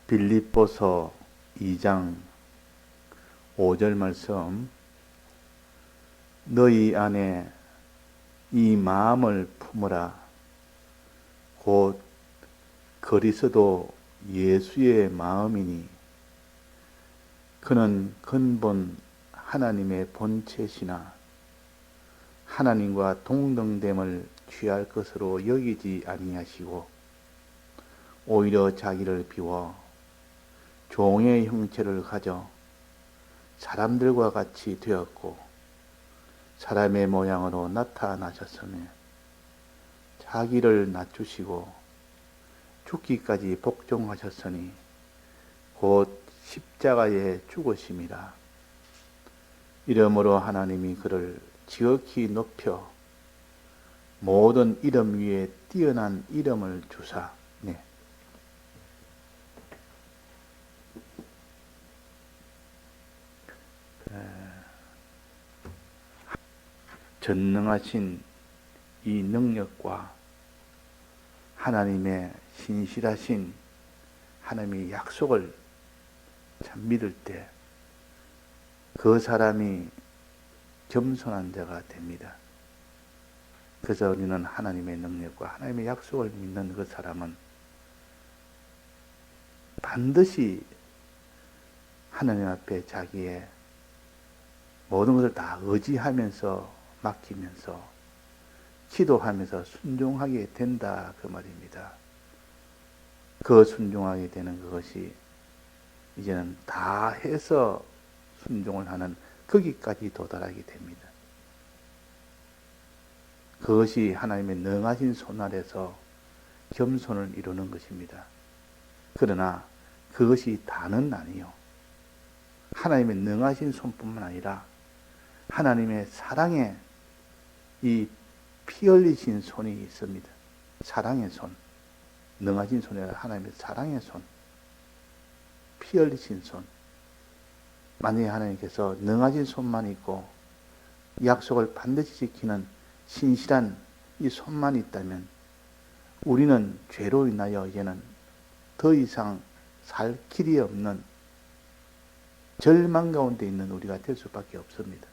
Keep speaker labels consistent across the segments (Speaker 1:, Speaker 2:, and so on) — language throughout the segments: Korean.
Speaker 1: 빌립보서 2장 5절 말씀, 너희 안에 이 마음을 품으라. 곧 그리스도 예수의 마음이니 그는 근본 하나님의 본체시나 하나님과 동등됨을 취할 것으로 여기지 아니하시고 오히려 자기를 비워 종의 형체를 가져 사람들과 같이 되었고 사람의 모양으로 나타나셨으며 자기를 낮추시고 죽기까지 복종하셨으니 곧 십자가에 죽으심이라. 이러므로 하나님이 그를 지극히 높여 모든 이름 위에 뛰어난 이름을 주사. 전능하신 이 능력과 하나님의 신실하신 하나님의 약속을 참 믿을 때 그 사람이 겸손한 자가 됩니다. 그래서 우리는 하나님의 능력과 하나님의 약속을 믿는 그 사람은 반드시 하나님 앞에 자기의 모든 것을 다 의지하면서 맡기면서 기도하면서 순종하게 된다 그 말입니다. 그 순종하게 되는 그것이 이제는 다 해서 순종을 하는 거기까지 도달하게 됩니다. 그것이 하나님의 능하신 손 아래서 겸손을 이루는 것입니다. 그러나 그것이 다는 아니요. 하나님의 능하신 손뿐만 아니라 하나님의 사랑의 이 피 흘리신 손이 있습니다. 사랑의 손. 능하신 손이 아니라 하나님의 사랑의 손. 피 흘리신 손. 만약에 하나님께서 능하신 손만 있고 약속을 반드시 지키는 신실한 이 손만 있다면 우리는 죄로 인하여 이제는 더 이상 살 길이 없는 절망 가운데 있는 우리가 될 수밖에 없습니다.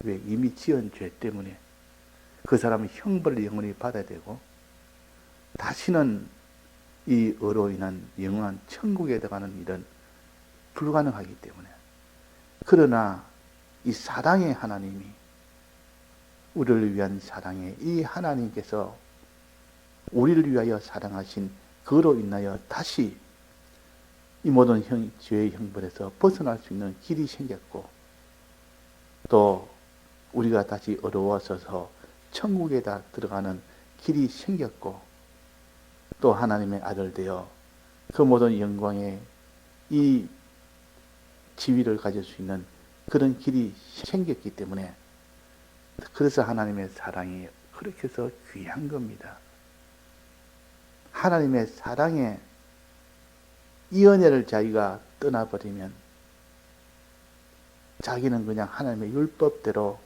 Speaker 1: 왜? 이미 지은 죄 때문에 그 사람은 형벌을 영원히 받아야 되고 다시는 이 의로 인한 영원한 천국에 들어가는 일은 불가능하기 때문에. 그러나 이 사랑의 하나님이 우리를 위한 사랑의 이 하나님께서 우리를 위하여 사랑하신 그로 인하여 다시 이 모든 죄의 형벌에서 벗어날 수 있는 길이 생겼고 또 우리가 다시 어려워져서 천국에다 들어가는 길이 생겼고 또 하나님의 아들 되어 그 모든 영광의 이 지위를 가질 수 있는 그런 길이 생겼기 때문에 그래서 하나님의 사랑이 그렇게 해서 귀한 겁니다. 하나님의 사랑에 이 은혜를 자기가 떠나버리면 자기는 그냥 하나님의 율법대로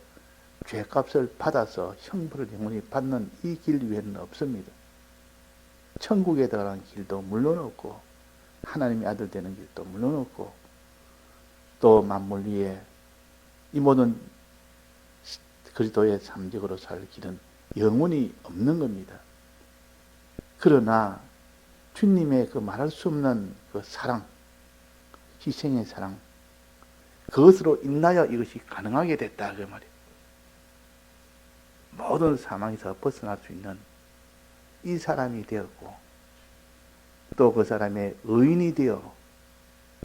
Speaker 1: 죄값을 받아서 형벌을 영원히 받는 이 길 위에는 없습니다. 천국에 들어가는 길도 물론 없고 하나님의 아들 되는 길도 물론 없고 또 만물 위에 이 모든 그리스도의 삶적으로 살 길은 영원히 없는 겁니다. 그러나 주님의 그 말할 수 없는 그 사랑, 희생의 사랑, 그것으로 인하여 이것이 가능하게 됐다 그 말이에요. 모든 사망에서 벗어날 수 있는 이 사람이 되었고 또 그 사람의 의인이 되어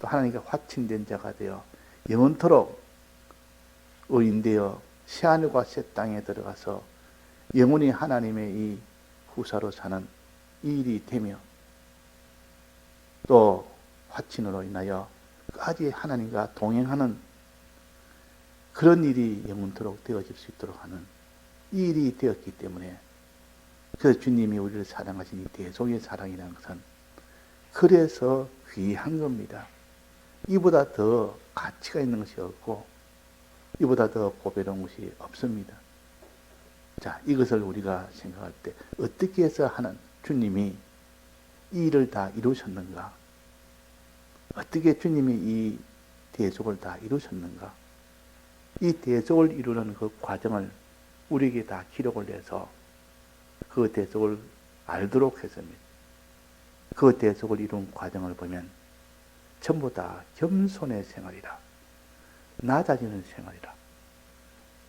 Speaker 1: 또 하나님과 화친된 자가 되어 영원토록 의인되어 새하늘과 새 땅에 들어가서 영원히 하나님의 이 후사로 사는 이 일이 되며 또 화친으로 인하여 끝까지 하나님과 동행하는 그런 일이 영원토록 되어질 수 있도록 하는 이 일이 되었기 때문에 그래서 주님이 우리를 사랑하신 이 대속의 사랑이라는 것은 그래서 귀한 겁니다. 이보다 더 가치가 있는 것이 없고 이보다 더 보배로운 것이 없습니다. 자, 이것을 우리가 생각할 때 어떻게 해서 하는 주님이 이 일을 다 이루셨는가? 어떻게 주님이 이 대속을 다 이루셨는가? 이 대속을 이루는 그 과정을 우리에게 다 기록을 내서 그 대속을 알도록 했습니다. 그 대속을 이룬 과정을 보면 전부 다 겸손의 생활이라, 낮아지는 생활이라,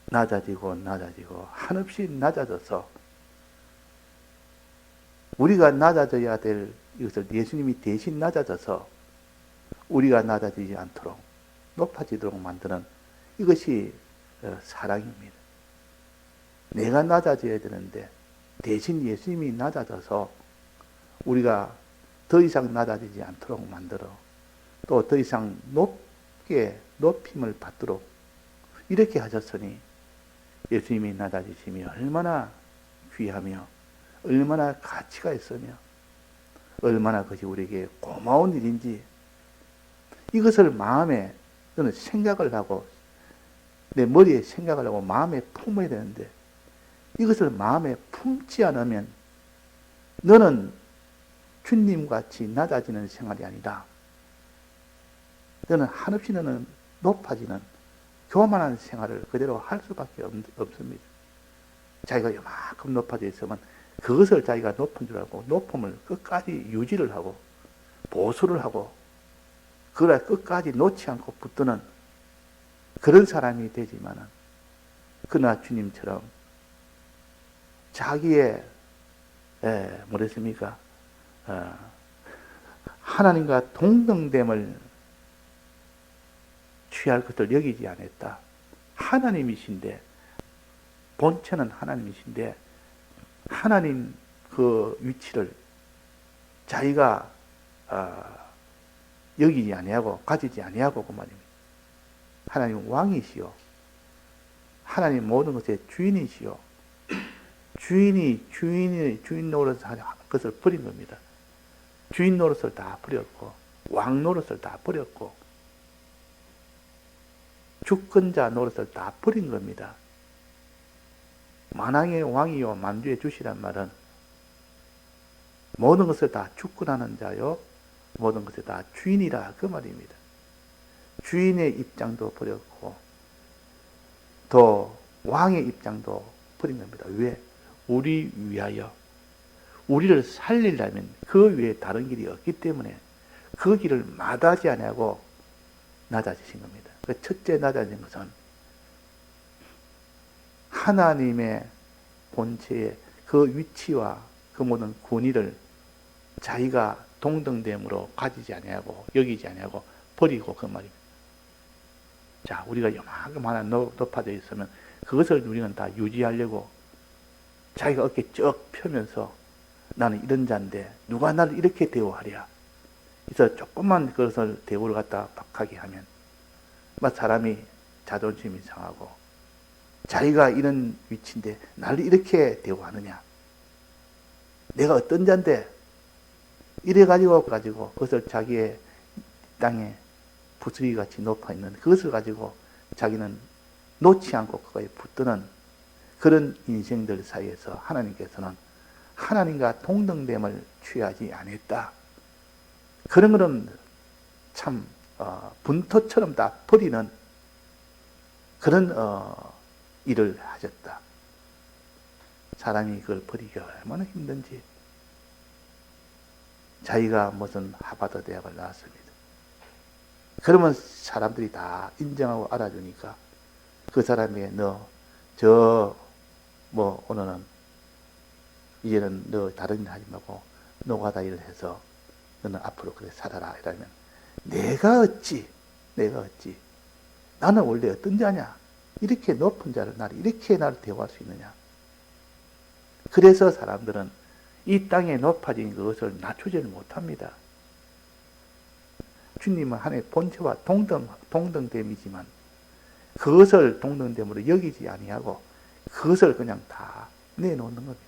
Speaker 1: 낮아지고 한없이 낮아져서 우리가 낮아져야 될 이것을 예수님이 대신 낮아져서 우리가 낮아지지 않도록 높아지도록 만드는 이것이 사랑입니다. 내가 낮아져야 되는데 대신 예수님이 낮아져서 우리가 더 이상 낮아지지 않도록 만들어 또 더 이상 높게 높임을 받도록 이렇게 하셨으니 예수님이 낮아지심이 얼마나 귀하며 얼마나 가치가 있으며 얼마나 그것이 우리에게 고마운 일인지 이것을 마음에 저는 생각을 하고 내 머리에 생각을 하고 마음에 품어야 되는데 이것을 마음에 품지 않으면 너는 주님같이 낮아지는 생활이 아니라 너는 한없이 너는 높아지는 교만한 생활을 그대로 할 수밖에 없습니다. 자기가 요만큼 높아져 있으면 그것을 자기가 높은 줄 알고 높음을 끝까지 유지를 하고 보수를 하고 그걸 끝까지 놓지 않고 붙드는 그런 사람이 되지만은 그러나 주님처럼 자기의 뭐랬습니까? 하나님과 동등됨을 취할 것을 여기지 않았다. 하나님이신데 본체는 하나님이신데 하나님 그 위치를 자기가 여기지 아니하고 가지지 아니하고 그 말입니다. 하나님 왕이시요. 하나님 모든 것의 주인이시요. 주인 노릇을 하는 것을 버린 겁니다. 주인 노릇을 다 버렸고 왕 노릇을 다 버렸고 주권자 노릇을 다 버린 겁니다. 만왕의 왕이요 만주의 주시란 말은 모든 것을 다 주권하는 자요 모든 것을 다 주인이라 그 말입니다. 주인의 입장도 버렸고 또 왕의 입장도 버린 겁니다. 왜? 우리 위하여 우리를 살리려면 그 외에 다른 길이 없기 때문에 그 길을 마다하지 아니하고 낮아지신 겁니다. 그 첫째 낮아진 것은 하나님의 본체의 그 위치와 그 모든 권위를 자기가 동등됨으로 가지지 아니하고 여기지 아니하고 버리고 그 말입니다. 자, 우리가 요만큼 하나 높아져 있으면 그것을 우리는 다 유지하려고 자기가 어깨 쭉 펴면서 나는 이런 자인데 누가 나를 이렇게 대우하랴. 그래서 조금만 그것을 대우를 갖다 박하게 하면 막 사람이 자존심이 상하고 자기가 이런 위치인데 나를 이렇게 대우하느냐. 내가 어떤 자인데 이래가지고 그것을 자기의 땅에 부스러기같이 높아있는 그것을 가지고 자기는 놓지 않고 그거에 붙드는 그런 인생들 사이에서 하나님께서는 하나님과 동등됨을 취하지 않았다. 그런 거는 참 분토처럼 다 버리는 그런 일을 하셨다. 사람이 그걸 버리기 얼마나 힘든지. 자기가 무슨 하버드 대학을 나왔습니다. 그러면 사람들이 다 인정하고 알아주니까 그 사람이 오늘은 이제는 너 다른 일 하지 말고 노가다 일을 해서 너는 앞으로 그래 살아라 이러면 내가 어찌 나는 원래 어떤 자냐 이렇게 높은 자를 이렇게 나를 대우할 수 있느냐. 그래서 사람들은 이 땅에 높아진 그것을 낮추지를 못합니다. 주님은 하나님의 본체와 동등됨이지만 그것을 동등됨으로 여기지 아니하고 그것을 그냥 다 내놓는 겁니다.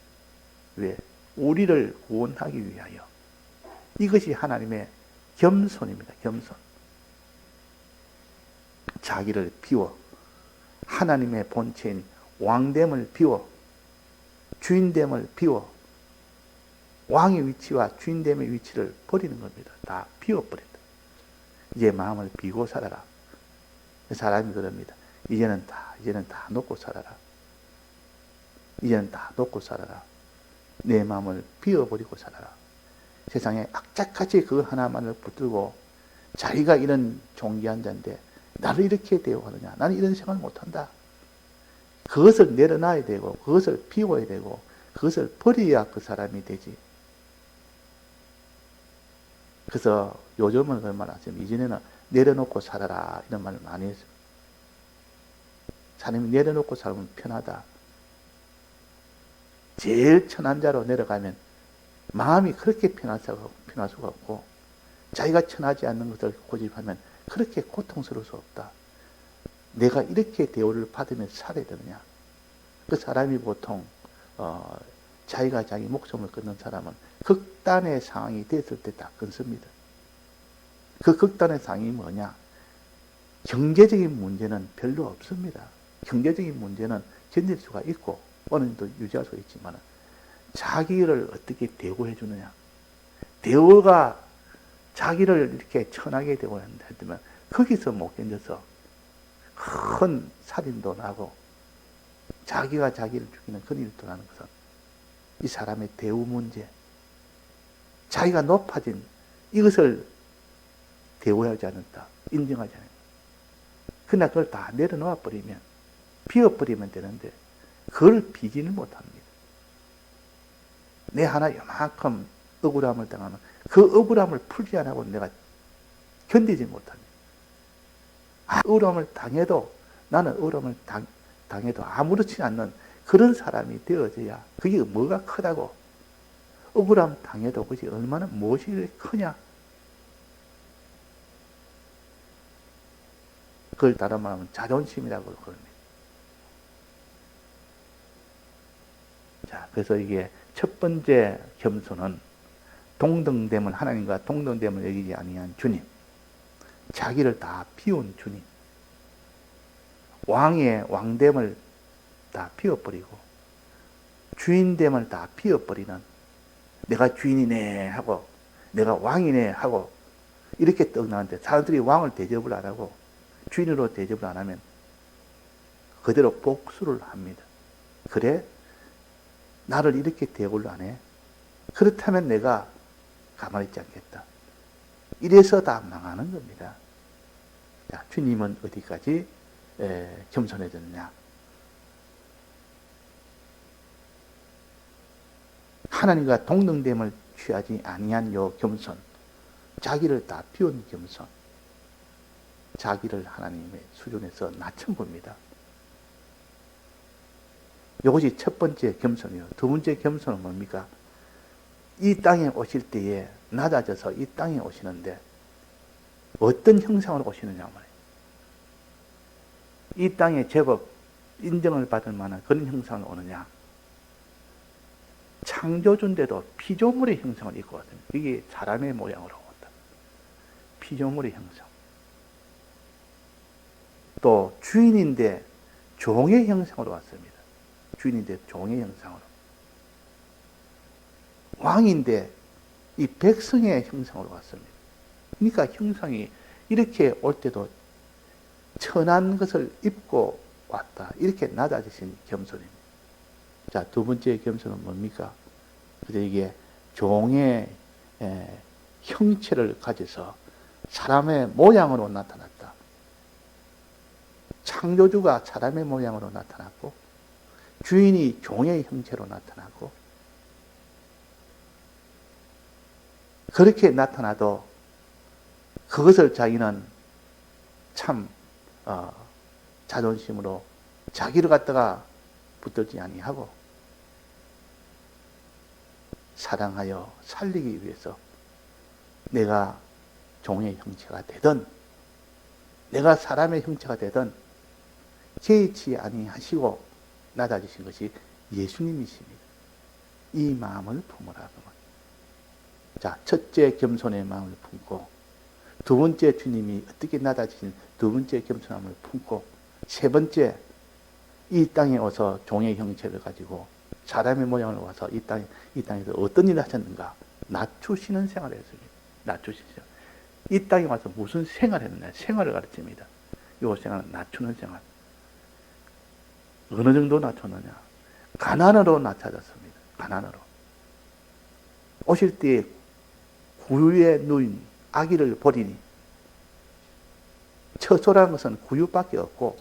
Speaker 1: 왜? 우리를 구원하기 위하여. 이것이 하나님의 겸손입니다. 겸손. 자기를 비워 하나님의 본체인 왕됨을 비워 주인됨을 비워 왕의 위치와 주인됨의 위치를 버리는 겁니다. 다 비워버린다. 이제 마음을 비고 살아라. 사람이 그럽니다. 이제는 다 놓고 살아라. 이제는 다 놓고 살아라. 내 마음을 비워버리고 살아라. 세상에 악착같이 그거 하나만을 붙들고 자기가 이런 종기한 자인데 나를 이렇게 대우하느냐. 나는 이런 생각을 못한다. 그것을 내려놔야 되고 그것을 비워야 되고 그것을 버려야 그 사람이 되지. 그래서 요즘은 그런 말 하시면 이전에는 내려놓고 살아라 이런 말을 많이 했어요. 사람이 내려놓고 살면 편하다. 제일 천한 자로 내려가면 마음이 그렇게 편할 수가 없고 자기가 천하지 않는 것을 고집하면 그렇게 고통스러울 수 없다. 내가 이렇게 대우를 받으면서 살아야 되느냐. 그 사람이 보통 자기가 자기 목숨을 끊는 사람은 극단의 상황이 됐을 때 다 끊습니다. 그 극단의 상황이 뭐냐? 경제적인 문제는 별로 없습니다. 경제적인 문제는 견딜 수가 있고 어느 정도 유지할 수 있지만 자기를 어떻게 대우해 주느냐. 대우가 자기를 이렇게 천하게 대우한다 하면 거기서 못 견뎌서 큰 살인도 나고 자기가 자기를 죽이는 그런 일도 나는 것은 이 사람의 대우 문제, 자기가 높아진 이것을 대우하지 않는다, 인정하지 않는다. 그러나 그걸 다 내려놓아 버리면, 비워버리면 되는데 그걸 비지는 못합니다. 내 하나 요만큼 억울함을 당하면 그 억울함을 풀지 않고 내가 견디지 못합니다. 억울함을 당해도 나는 억울함을 당해도 아무렇지 않는 그런 사람이 되어져야 그게 뭐가 크다고. 억울함 당해도 그것이 얼마나 무엇이 크냐. 그걸 다른 말하면 자존심이라고 그럽니다. 자, 그래서 이게 첫 번째 겸손은 동등됨을, 하나님과 동등됨을 여기지 아니한 주님, 자기를 다 비운 주님, 왕의 왕됨을 다 비워버리고 주인됨을 다 비워버리는, 내가 주인이네 하고 내가 왕이네 하고 이렇게 떡 나는데 사람들이 왕을 대접을 안 하고 주인으로 대접을 안 하면 그대로 복수를 합니다. 그래? 나를 이렇게 대우를 안 해? 그렇다면 내가 가만히 있지 않겠다. 이래서 다 망하는 겁니다. 자, 주님은 어디까지 겸손해졌느냐? 하나님과 동등됨을 취하지 아니한 요 겸손, 자기를 다 비운 겸손, 자기를 하나님의 수준에서 낮춘 겁니다. 이것이 첫 번째 겸손이요. 두 번째 겸손은 뭡니까? 이 땅에 오실 때에 낮아져서 이 땅에 오시는데 어떤 형상으로 오시느냐 말이에요. 이 땅에 제법 인정을 받을 만한 그런 형상으로 오느냐? 창조주인데도 피조물의 형상을 입고 왔습니다. 이게 사람의 모양으로 온다. 피조물의 형상. 또 주인인데 종의 형상으로 왔습니다. 주인인데 종의 형상으로. 왕인데 이 백성의 형상으로 왔습니다. 그러니까 형상이 이렇게 올 때도 천한 것을 입고 왔다. 이렇게 낮아지신 겸손입니다. 자, 두 번째 겸손은 뭡니까? 이게 종의 형체를 가져서 사람의 모양으로 나타났다. 창조주가 사람의 모양으로 나타났고 주인이 종의 형체로 나타나고 그렇게 나타나도 그것을 자기는 참 자존심으로 자기를 갖다가 붙들지 아니하고 사랑하여 살리기 위해서 내가 종의 형체가 되든 내가 사람의 형체가 되든 개의치 아니하시고 낮아지신 것이 예수님이십니다. 이 마음을 품으라. 자, 첫째 겸손의 마음을 품고 두 번째 주님이 어떻게 낮아지신 두 번째 겸손함을 품고 세 번째 이 땅에 와서 종의 형체를 가지고 사람의 모양을 와서 이 땅에서 어떤 일을 하셨는가? 낮추시는 생활을 했습니다. 낮추시죠. 이 땅에 와서 무슨 생활을 했느냐? 생활을 가르칩니다. 이 생활은 낮추는 생활. 어느 정도 낮췄느냐? 가난으로 낮춰졌습니다. 가난으로. 오실 때에 구유에 누인 아기를 버리니 처소라는 것은 구유밖에 없고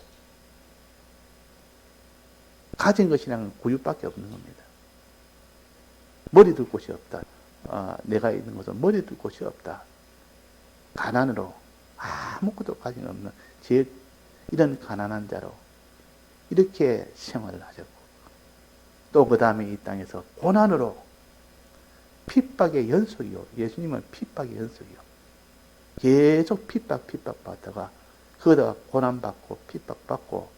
Speaker 1: 가진 것이란 구유밖에 없는 겁니다. 머리 둘 곳이 없다. 내가 있는 것은 머리 둘 곳이 없다. 가난으로 아무것도 가진 없는 이런 가난한 자로 이렇게 생활을 하셨고 또 그 다음에 이 땅에서 고난으로 핍박의 연속이요. 예수님은 핍박의 연속이요. 계속 핍박받다가 그러다가 고난받고 핍박받고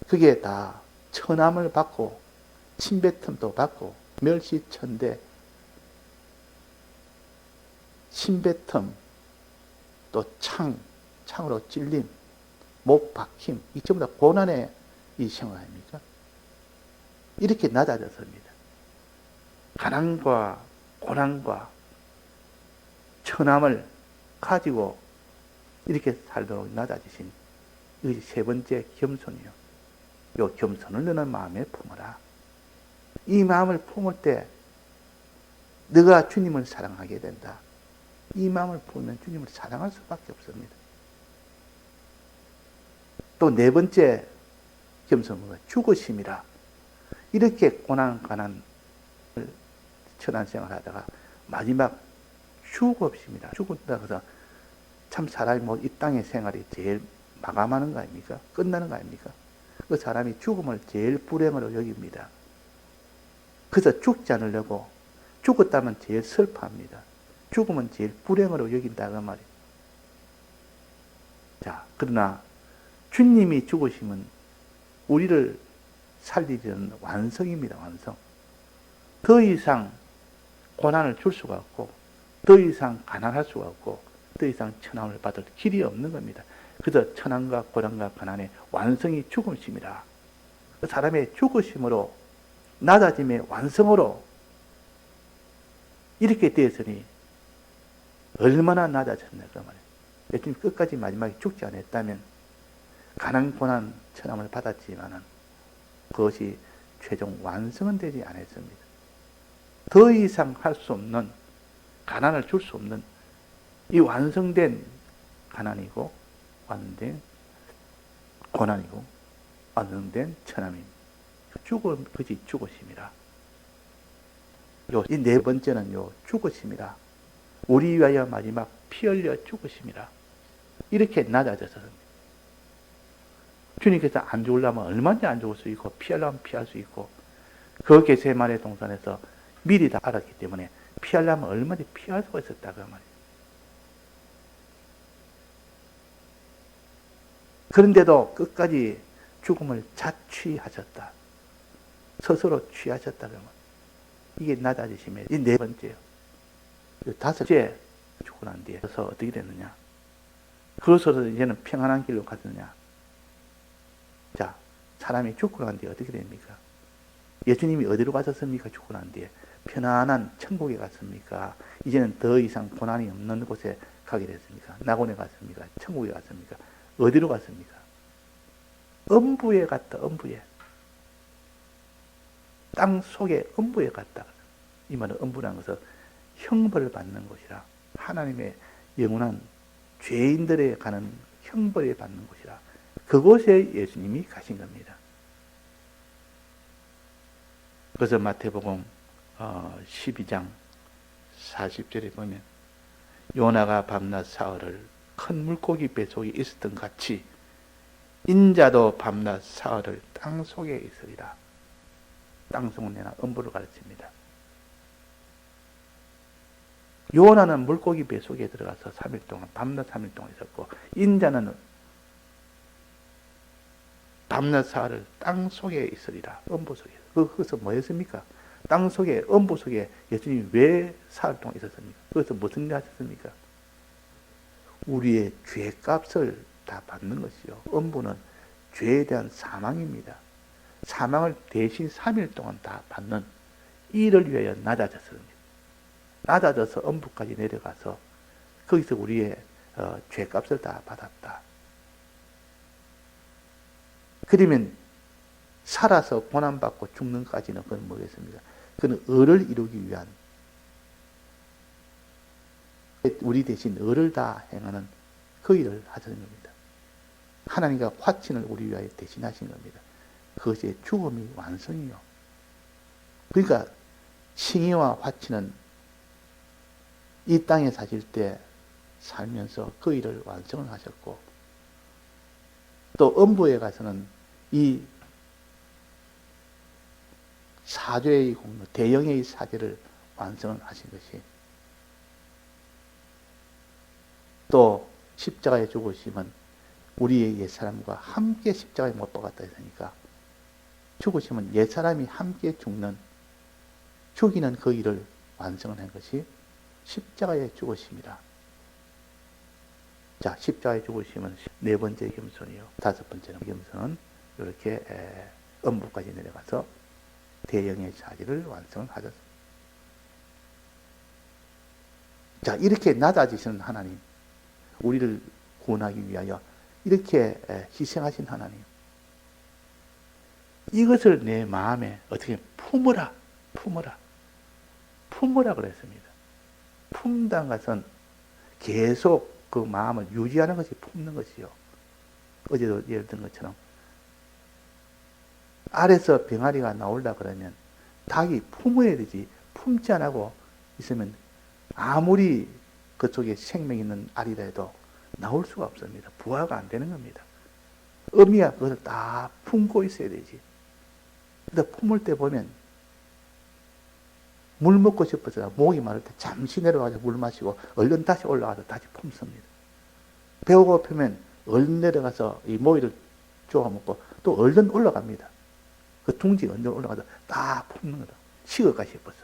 Speaker 1: 그게 다 천함을 받고 침뱉음도 받고 멸시천대 침뱉음 또 창으로 찔림 목 박힘 이 전부 다 고난의 이 생활 아닙니까? 이렇게 낮아졌습니다. 가난과 고난과 천함을 가지고 이렇게 살도록 낮아지신 이 세 번째 겸손이요. 이 겸손을 너는 마음에 품어라. 이 마음을 품을 때 너가 주님을 사랑하게 된다. 이 마음을 품으면 주님을 사랑할 수밖에 없습니다. 또 네 번째 겸손은 죽으심이라. 이렇게 고난, 가난, 천한 생활을 하다가 마지막 죽으심이라. 죽는다 그래서 참 사람이 이 땅의 생활이 제일 마감하는 거 아닙니까? 끝나는 거 아닙니까? 그 사람이 죽음을 제일 불행으로 여깁니다. 그래서 죽지 않으려고 죽었다면 제일 슬퍼합니다. 죽음은 제일 불행으로 여긴다 그 말이에요. 자, 그러나 주님이 죽으심은 우리를 살리는 완성입니다. 완성. 더 이상 고난을 줄 수가 없고 더 이상 가난할 수가 없고 더 이상 천함을 받을 길이 없는 겁니다. 그래서 천함과 고난과 가난의 완성이 죽으심이라. 그 사람의 죽으심으로 낮아짐의 완성으로 이렇게 되었으니 얼마나 낮아졌나 그 말이에요. 예수님 끝까지 마지막에 죽지 않았다면 가난, 고난, 천함을 받았지만은 그것이 최종 완성은 되지 않았습니다. 더 이상 할 수 없는 가난을 줄 수 없는 이 완성된 가난이고 완성된 고난이고 완성된 천함입니다. 그것이 죽으심이라. 이 네 번째는 죽으심이라. 우리 위하여 마지막 피 흘려 죽으심이라. 이렇게 낮아져서 주님께서 안 죽으려면 얼마든지 안 죽을 수 있고 피하려면 피할 수 있고 그 겟세마네 동산에서 미리 다 알았기 때문에 피하려면 얼마든지 피할 수가 있었다 그 말이에요. 그런데도 끝까지 죽음을 자취하셨다. 스스로 취하셨다 그 말이에요. 이게 낮아지심의 이 네 번째요. 다섯째 죽고 난 뒤에 그래서 어떻게 됐느냐? 그래서 이제는 평안한 길로 갔느냐? 자, 사람이 죽고 난 뒤에 어떻게 됩니까? 예수님이 어디로 가셨습니까? 죽고 난 뒤에 편안한 천국에 갔습니까? 이제는 더 이상 고난이 없는 곳에 가게 됐습니까? 낙원에 갔습니까? 천국에 갔습니까? 어디로 갔습니까? 음부에 갔다. 음부에. 땅 속에 음부에 갔다. 이 말은 음부라는 것은 형벌을 받는 곳이라. 하나님의 영원한 죄인들에 가는 형벌을 받는 곳이라. 그곳에 예수님이 가신 겁니다. 그래서 마태복음 12장 40절에 보면 요나가 밤낮 사흘을 큰 물고기 뱃속에 있었던 같이 인자도 밤낮 사흘을 땅 속에 있으리라. 땅속은 내나 음부를 가르칩니다. 요나는 물고기 뱃속에 들어가서 3일 동안 밤낮 3일 동안 있었고 인자는 밤낮 사흘을 땅 속에 있으리라. 음부 속에. 그것은 뭐였습니까? 땅 속에 음부 속에 예수님이 왜 사흘 동안 있었습니까? 그것은 무슨 일 하셨습니까? 우리의 죄값을 다 받는 것이요. 음부는 죄에 대한 사망입니다. 사망을 대신 3일 동안 다 받는 이를 위하여 낮아졌습니다. 낮아져서 음부까지 내려가서 거기서 우리의 죄값을 다 받았다. 그러면 살아서 고난받고 죽는까지는 그건 뭐겠습니까? 그는 의를 이루기 위한, 우리 대신 의를 다 행하는 그 일을 하시는 겁니다. 하나님과 화친을 우리 위하여 대신하신 겁니다. 그것이 죽음이 완성이요. 그러니까 칭의와 화친은 이 땅에 사실 때 살면서 그 일을 완성을 하셨고, 또 음부에 가서는 이 사죄의 공로, 대영의 사죄를 완성을 하신 것이, 또 십자가에 죽으시면 우리의 옛사람과 함께 십자가에 못 박았다 했으니까 죽으시면 옛사람이 함께 죽이는 그 일을 완성을 한 것이 십자가에 죽으심이라. 자, 십자가에 죽으시면 네 번째 겸손이요. 다섯 번째는 겸손은 이렇게 음부까지 내려가서 대영의 사지를 완성하셨습니다. 자, 이렇게 낮아지시는 하나님, 우리를 구원하기 위하여 이렇게 희생하신 하나님, 이것을 내 마음에 어떻게 품으라 그랬습니다. 품다는 것은 계속 그 마음을 유지하는 것이 품는 것이요. 어제도 예를 든 것처럼 알에서 병아리가 나오려 그러면 닭이 품어야 되지, 품지 않고 있으면 아무리 그쪽에 생명 있는 알이라 해도 나올 수가 없습니다. 부화가 안 되는 겁니다. 어미가 그것을 다 품고 있어야 되지. 근데 품을 때 보면 물 먹고 싶어서 목이 마를 때 잠시 내려가서 물 마시고 얼른 다시 올라가서 다시 품습니다. 배고프면 얼른 내려가서 이 모이를 쪼아 먹고 또 얼른 올라갑니다. 그 둥지가 얼른 올라가서 다 품는 거다. 식을까 싶어서.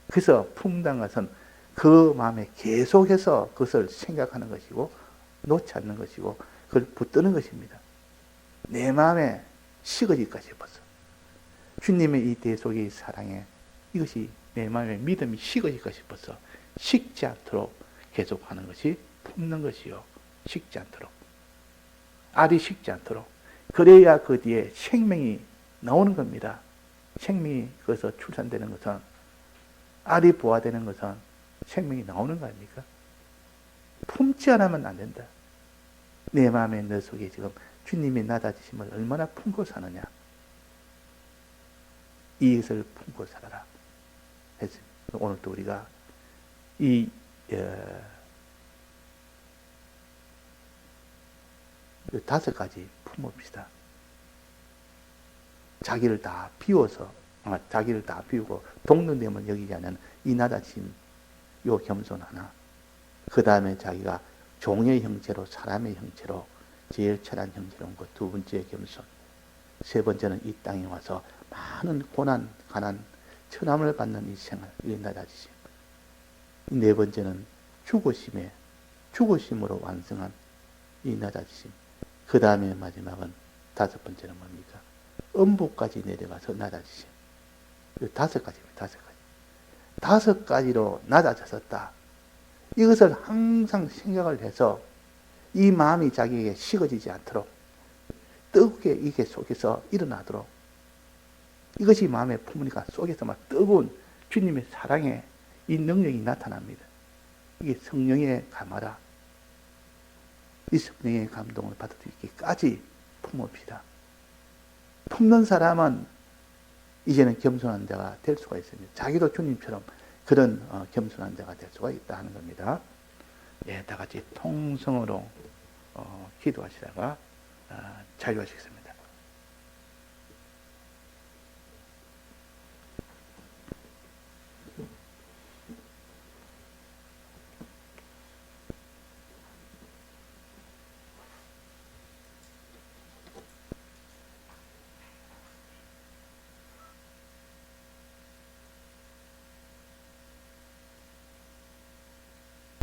Speaker 1: 그래서 품다는 것은 그 마음에 계속해서 그것을 생각하는 것이고 놓지 않는 것이고 그걸 붙드는 것입니다. 내 마음에 식어질까 싶어서. 주님의 이 대속의 사랑에 이것이 내 마음에 믿음이 식어질까 싶어서 식지 않도록 계속하는 것이 품는 것이요. 식지 않도록. 알이 식지 않도록. 그래야 그 뒤에 생명이 나오는 겁니다. 생명이 거기서 출산되는 것은, 알이 부화되는 것은 생명이 나오는 거 아닙니까? 품지 않으면 안 된다. 내 마음에 너 속에 지금 주님의 낮아지심을 얼마나 품고 사느냐. 이것을 품고 살아라. 했습니다. 오늘도 우리가 이 다섯 가지 품읍시다. 자기를 다 비워서, 자기를 다 비우고 동등됨을 여기지 않는 이 낮아짐, 요 겸손 하나. 그 다음에 자기가 종의 형체로, 사람의 형체로, 제일 천한 형체로 온 것 두 번째 겸손. 세 번째는 이 땅에 와서 많은 고난, 가난, 천함을 받는 이 생활, 이 낮아지심. 네 번째는 죽으심으로 완성한 이 낮아지심. 그 다음에 마지막은 다섯 번째는 뭡니까? 음부까지 내려가서 낮아지심. 다섯 가지입니다. 다섯 가지. 다섯 가지로 낮아졌었다. 이것을 항상 생각을 해서 이 마음이 자기에게 식어지지 않도록 뜨겁게 이게 속에서 일어나도록, 이것이 마음에 품으니까 속에서 막 뜨거운 주님의 사랑의 이 능력이 나타납니다. 이게 성령의 감화라. 이 성령의 감동을 받을 수 있기까지 품읍시다. 품는 사람은 이제는 겸손한 자가 될 수가 있습니다. 자기도 주님처럼 그런 겸손한 자가 될 수가 있다 하는 겁니다. 예, 다 같이 통성으로 기도하시다가 자유하시겠습니다.